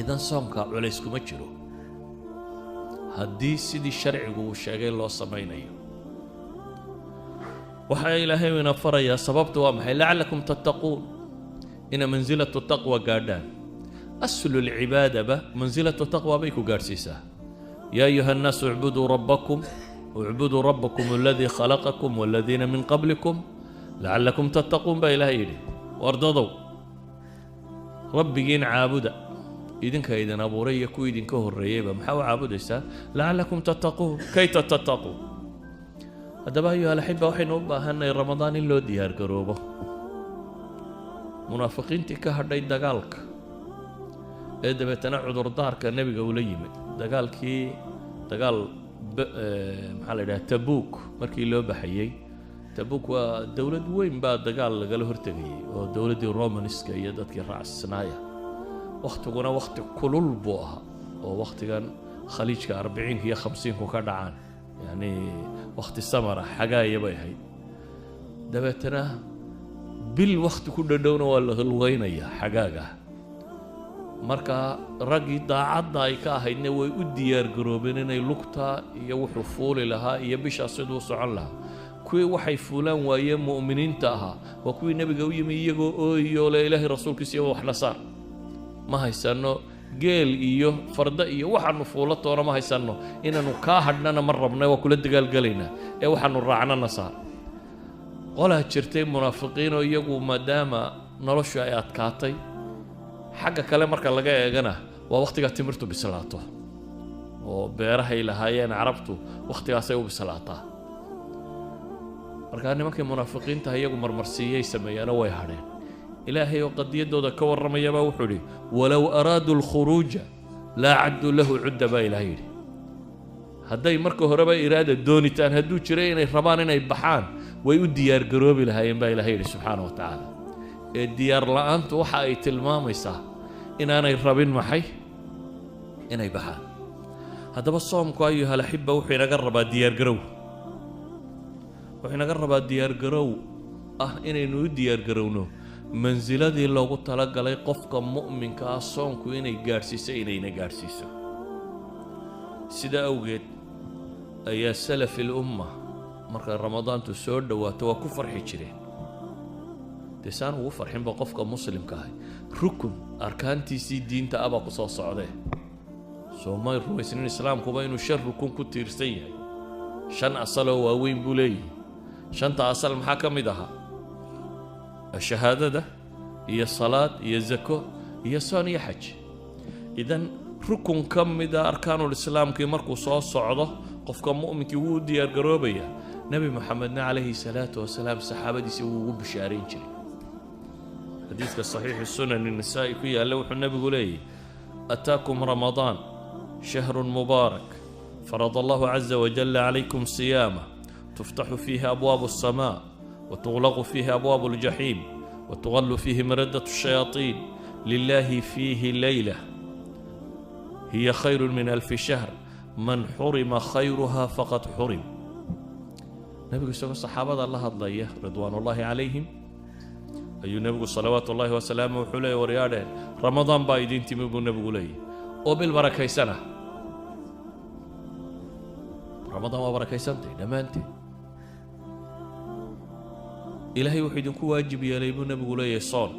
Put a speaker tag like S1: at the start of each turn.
S1: idan soomka culays kuma jiro haddii sidii sharcigu uu sheegay loo samaynayo waxaa ilaahay ina farayaa sababtu waa maxay lacalakum tattaquun ina mansilatu taqwa gaadhaan aslu lcibaadaba mansilatu taqwa bay ku gaadhsiisaa yaa ayuha annaasu icbuduu rabbakum اعبدوا ربكم الذي خلقكم والذين من قبلكم لعلكم تتقون با إلهي يدي واردضوا ربكين عابدا إذن كايدن أبو ريكو إذن كهر ريبا محاو عابد إسان لعلكم تتقون كي تتقون هذا با أيها الأحبة وحين أبا هنا رمضان اللو ديار قروبه منافقين تكهر داي دقالك إذا بتنعد ردارك النبي قولي دقالكي دقال maxaa la yidhaha tabuuk markii loo baxayey tabuuk waa dowlad weyn baa dagaal lagala hortegayay oo dowladdii romanska iyo dadkii raacsanaaya wakhtiguna wakhti kulul buu ahaa oo wakhtigan khaliijka 40 iyo 50 ka dhacaan yani wakhti samara xagaaya bay ahayd dabeetana bil wakhti ku dhadhowna waa la hulweynaya xagaaga marka ragii daacadda ay ka ahaydna way u diyaar garoobeen inay lugta iyo wuxuu fuuli lahaa iyo bishaas siduu socon lahaa kuwii waxay fuulaan waayeen mu'miniinta ahaa waa kuwii nebiga u yimi iyagoo ooyo le ilaahay rasuulkiisa iyo wax la saar ma haysano geel iyo farda iyo waxaanu fuulo toona ma haysano inaanu kaa hadhnana ma rabnay waa kula dagaalgalaynaa ee waxaanu raacnana saar qolaa jirtay munaafiqiin oo iyagu maadaama noloshu ay adkaatay xagga kale marka laga eegana waa waqtiga timirtu bislaato oo beerahay lahaayeen carabtu waqtigaas ay u bislaataa marka nimankii munaafiqiinta iyagu marmarsiiyay sameeyana way hadheen ilaahay oo qadiyadooda ka warramaya baa wuxuu yidhi walow araadu alkhuruuja laa caddu lahu cudda baa ilaahay yidhi hadday marka horeba iraada doonitaan hadduu jiray inay rabaan inay baxaan way u diyaar garoobi lahaayeen baa ilaahay yidhi subxaana wa tacaala ee diyaar la'aantu waxa ay tilmaamaysaa inaanay rabin maxay inay baxaan haddaba soomku ayuha alaxiba wuxuu inaga rabaa diyaargarow wuxuu inaga rabaa diyaargarow ah inaynu u diyaargarowno mansiladii loogu talagalay qofka mu'minka ah soomku inay gaadhsiiso inayna gaadhsiiso sida awgeed ayaa salafi lumma marka ramadaantu soo dhowaato waa ku farxi jireen desaan ugu farxinba qofka muslimka ah rukun arkaantiisii diinta aba ku soo socdee soomay rumaysnin islaamkuba inuu shan rukun ku tiirsan yahay shan asaloo waaweyn buu leeyahay shanta asal maxaa ka mid ahaa shahaadada iyo salaad iyo zako iyo soon iyo xaj idan rukun ka mid ah arkaanul islaamkii markuu soo socdo qofka mu'minkii wuu diyaar garoobaya nabi maxamedna calayhi salaatu wasalaam saxaabadiisa wuu ugu bishaarayn jiray حديث صحيح السنن النسائي فيها لو النبي لي أتاكم رمضان شهر مبارك فرض الله عز وجل عليكم صيامه تفتح فيه أبواب السماء وتغلق فيه أبواب الجحيم وتغل فيه مردة الشياطين لله فيه ليلة هي خير من 1000 شهر من حرم خيرها فقد حرم نبي الصحابة الله الله رضوان الله عليهم أيها النبي صلوات الله وسلامه وحليه ورياده رمضان بايدين تيمو النبي لي وبالبركة سنة رمضان وبركة سنتي دمانتي إلهي وحيد كو واجب يا لي النبي لي صون